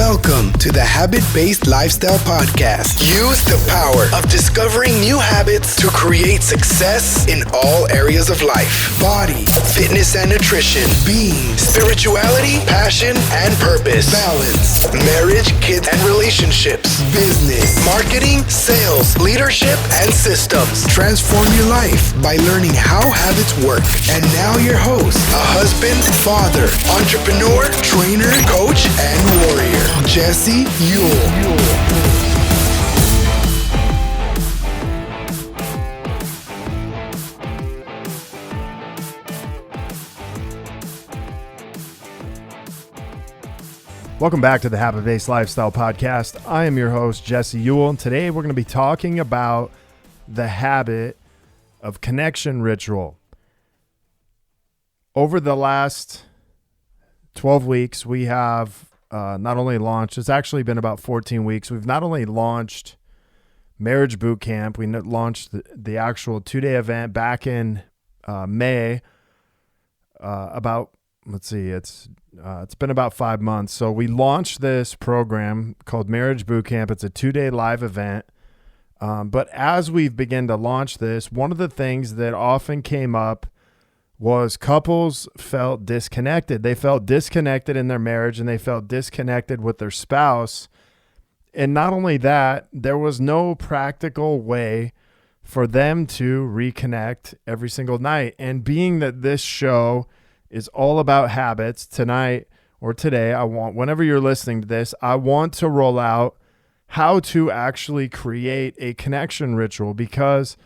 Welcome to the Habit-Based Lifestyle Podcast. Use the power of discovering new habits to create success in all areas of life. Body, fitness and nutrition, being, spirituality, passion and purpose, balance, marriage, kids and relationships, business, marketing, sales, leadership and systems. Transform your life by learning how habits work. And now your host, a husband, father, entrepreneur, trainer, coach, and warrior, Jesse Ewell. Welcome back to the Habit-Based Lifestyle Podcast. I am your host, Jesse Ewell, and today we're going to be talking about the habit of connection ritual. Over the last 12 weeks, we have not only launched, it's actually been about 14 weeks, we've not only launched Marriage Boot Camp, we launched the actual 2-day event back in May, it's been about 5 months. So we launched this program called Marriage Boot Camp. It's a 2-day live event. But as we've begun to launch this, one of the things that often came up was couples felt disconnected. They felt disconnected in their marriage and they felt disconnected with their spouse. And not only that, there was no practical way for them to reconnect every single night. And being that this show is all about habits, tonight or today, whenever you're listening to this, I want to roll out how to actually create a connection ritual, because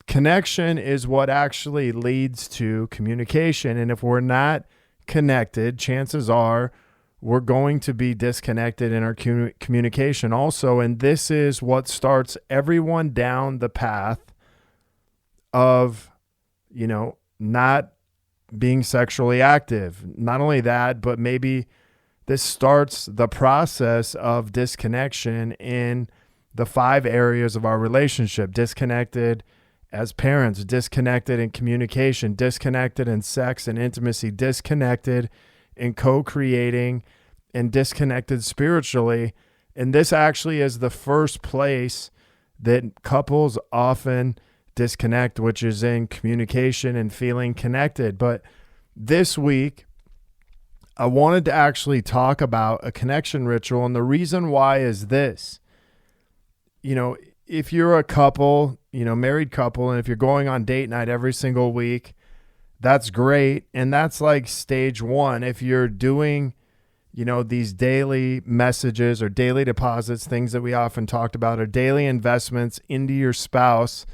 connection is what actually leads to communication. And if we're not connected, chances are we're going to be disconnected in our communication also. And this is what starts everyone down the path of, not being sexually active. Not only that, but maybe this starts the process of disconnection in the 5 areas of our relationship. Disconnected as parents, disconnected in communication, disconnected in sex and intimacy, disconnected in co-creating, and disconnected spiritually. And this actually is the first place that couples often disconnect, which is in communication and feeling connected. But this week, I wanted to actually talk about a connection ritual. And the reason why is this. If you're a couple, married couple, and if you're going on date night every single week, that's great. And that's like stage 1. If you're doing, these daily messages or daily deposits, things that we often talked about, or daily investments into your spouse,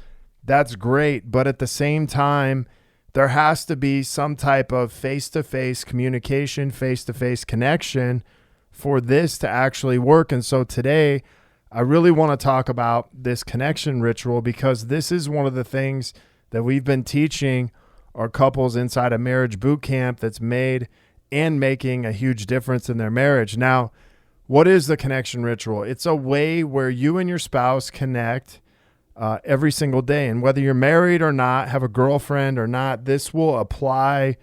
that's great. But at the same time, there has to be some type of face-to-face communication, face-to-face connection for this to actually work. And so today, I really want to talk about this connection ritual, because this is one of the things that we've been teaching our couples inside a marriage boot camp that's made and making a huge difference in their marriage. Now, what is the connection ritual? It's a way where you and your spouse connect every single day. And whether you're married or not, have a girlfriend or not, this will apply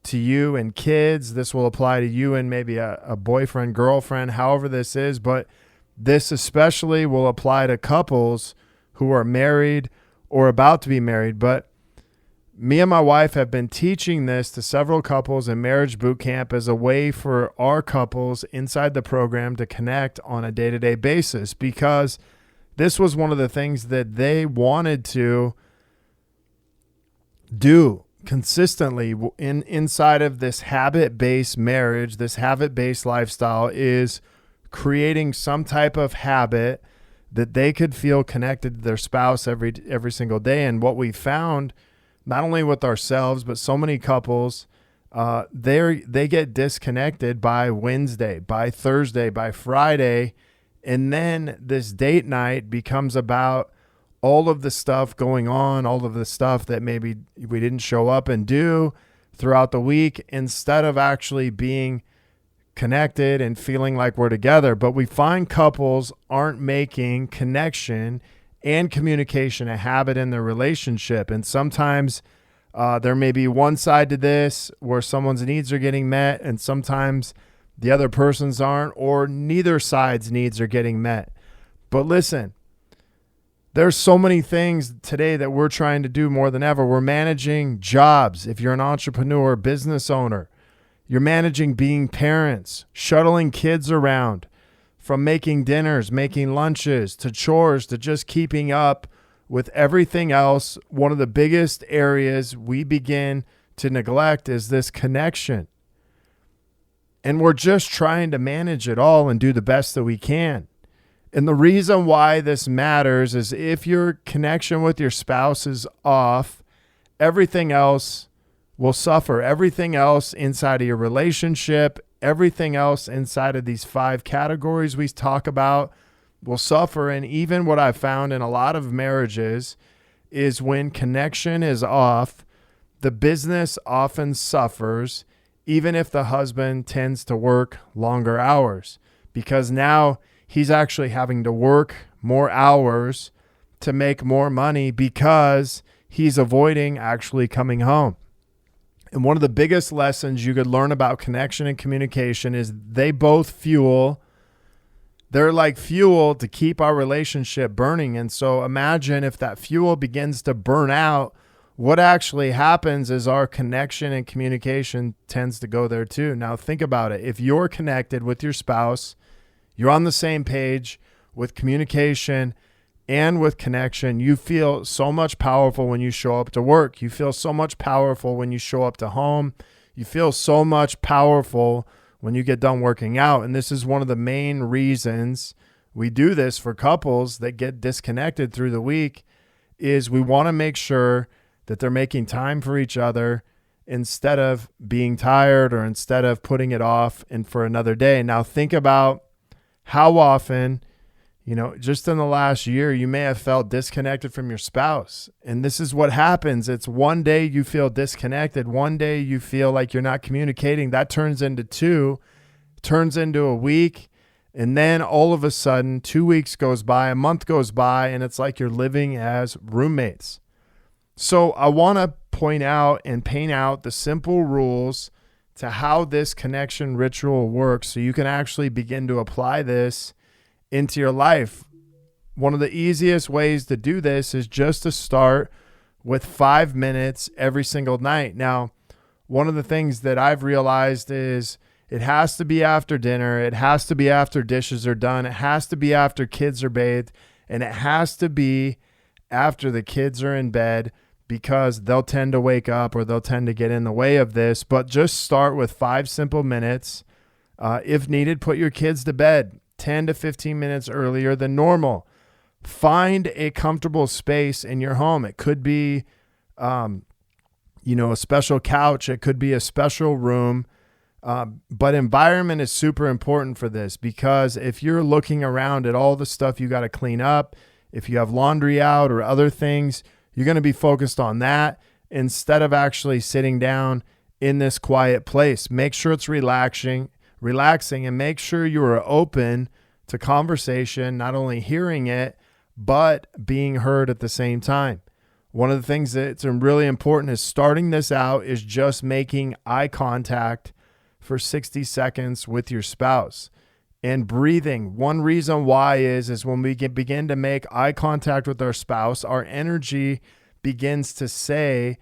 to you and kids. This will apply to you and maybe a boyfriend, girlfriend, however this is. But this especially will apply to couples who are married or about to be married. But me and my wife have been teaching this to several couples in Marriage Boot Camp as a way for our couples inside the program to connect on a day-to-day basis, because this was one of the things that they wanted to do consistently inside of this habit-based marriage. This habit-based lifestyle is creating some type of habit that they could feel connected to their spouse every single day. And what we found, not only with ourselves, but so many couples, they get disconnected by Wednesday, by Thursday, by Friday. And then this date night becomes about all of the stuff going on, all of the stuff that maybe we didn't show up and do throughout the week, instead of actually being connected and feeling like we're together. But we find couples aren't making connection and communication a habit in their relationship. And sometimes there may be one side to this where someone's needs are getting met, and sometimes the other person's aren't, or neither side's needs are getting met. But listen, there's so many things today that we're trying to do more than ever. We're managing jobs. If you're an entrepreneur, business owner, you're managing being parents, shuttling kids around, from making dinners, making lunches, to chores, to just keeping up with everything else. One of the biggest areas we begin to neglect is this connection. And we're just trying to manage it all and do the best that we can. And the reason why this matters is if your connection with your spouse is off, everything else will suffer. Everything else inside of your relationship, everything else inside of these 5 categories we talk about will suffer. And even what I've found in a lot of marriages is when connection is off, the business often suffers, even if the husband tends to work longer hours, because now he's actually having to work more hours to make more money because he's avoiding actually coming home. And one of the biggest lessons you could learn about connection and communication is they both fuel. They're like fuel to keep our relationship burning. And so imagine if that fuel begins to burn out, what actually happens is our connection and communication tends to go there too. Now think about it. If you're connected with your spouse, you're on the same page with communication and with connection, you feel so much powerful when you show up to work. You feel so much powerful when you show up to home. You feel so much powerful when you get done working out. And this is one of the main reasons we do this for couples that get disconnected through the week, is we want to make sure that they're making time for each other instead of being tired or instead of putting it off and for another day. Now think about how often, just in the last year, you may have felt disconnected from your spouse. And this is what happens. It's one day you feel disconnected. One day you feel like you're not communicating. That turns into 2, turns into a week. And then all of a sudden, 2 weeks goes by, a month goes by, and it's like you're living as roommates. So I want to point out and paint out the simple rules to how this connection ritual works so you can actually begin to apply this into your life. One of the easiest ways to do this is just to start with 5 minutes every single night. Now, one of the things that I've realized is it has to be after dinner. It has to be after dishes are done. It has to be after kids are bathed. And it has to be after the kids are in bed, because they'll tend to wake up or they'll tend to get in the way of this. But just start with 5 simple minutes. If needed, put your kids to bed 10 to 15 minutes earlier than normal. Find a comfortable space in your home. It could be, a special couch. It could be a special room. But environment is super important for this, because if you're looking around at all the stuff you got to clean up, if you have laundry out or other things, you're going to be focused on that instead of actually sitting down in this quiet place. Make sure it's relaxing, and make sure you are open to conversation, not only hearing it, but being heard at the same time. One of the things that's really important is starting this out is just making eye contact for 60 seconds with your spouse and breathing. One reason why is when we begin to make eye contact with our spouse, our energy begins to say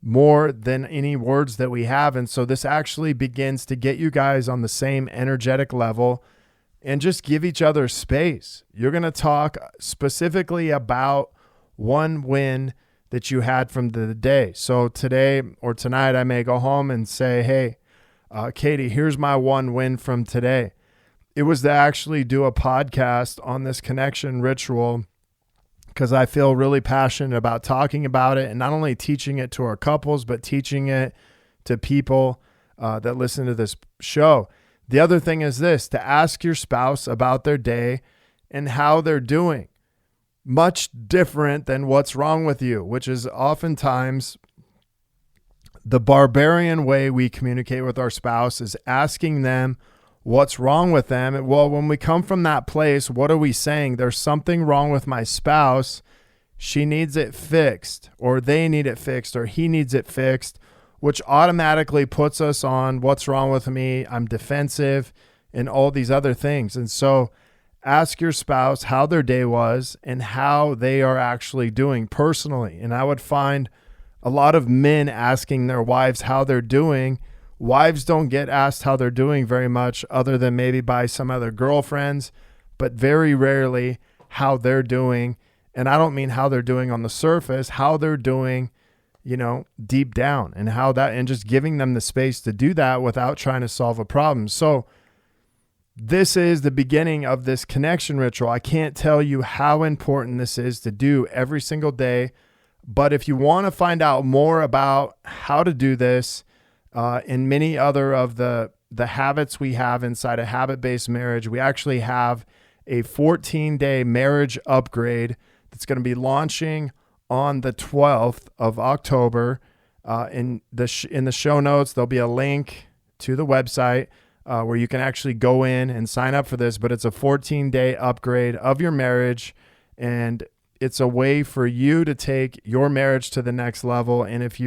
more than any words that we have. And so this actually begins to get you guys on the same energetic level and just give each other space. You're going to talk specifically about one win that you had from the day. So today or tonight, I may go home and say, hey, Katie, here's my one win from today. It was to actually do a podcast on this connection ritual, because I feel really passionate about talking about it and not only teaching it to our couples, but teaching it to people that listen to this show. The other thing is this, to ask your spouse about their day and how they're doing. Much different than what's wrong with you, which is oftentimes the barbarian way we communicate with our spouse, is asking them what's wrong with them. Well, when we come from that place, what are we saying? There's something wrong with my spouse. She needs it fixed, or they need it fixed, or he needs it fixed, which automatically puts us on what's wrong with me, I'm defensive, and all these other things. And so ask your spouse how their day was and how they are actually doing personally. And I would find a lot of men asking their wives how they're doing. Wives don't get asked how they're doing very much, other than maybe by some other girlfriends, but very rarely how they're doing. And I don't mean how they're doing on the surface, how they're doing, deep down, and how that, and just giving them the space to do that without trying to solve a problem. So this is the beginning of this connection ritual. I can't tell you how important this is to do every single day. But if you want to find out more about how to do this and many other of the habits we have inside a habit-based marriage, we actually have a 14-day marriage upgrade that's going to be launching on the 12th of October. In the show notes, there'll be a link to the website where you can actually go in and sign up for this. But it's a 14-day upgrade of your marriage, and it's a way for you to take your marriage to the next level. And it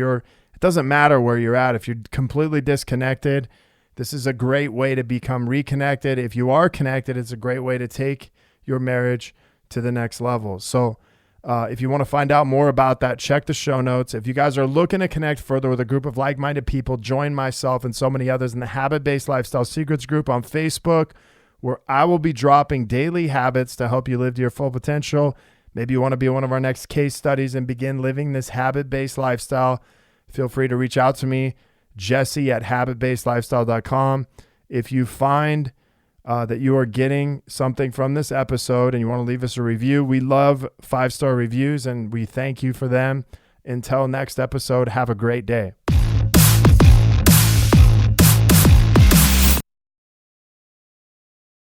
doesn't matter where you're at. If you're completely disconnected, this is a great way to become reconnected. If you are connected, it's a great way to take your marriage to the next level. So if you want to find out more about that, check the show notes. If you guys are looking to connect further with a group of like-minded people, join myself and so many others in the Habit-Based Lifestyle Secrets group on Facebook, where I will be dropping daily habits to help you live to your full potential. Maybe you want to be one of our next case studies and begin living this habit-based lifestyle. Feel free to reach out to me, Jesse@habitbasedlifestyle.com. If you find that you are getting something from this episode and you want to leave us a review, we love 5-star reviews and we thank you for them. Until next episode, have a great day.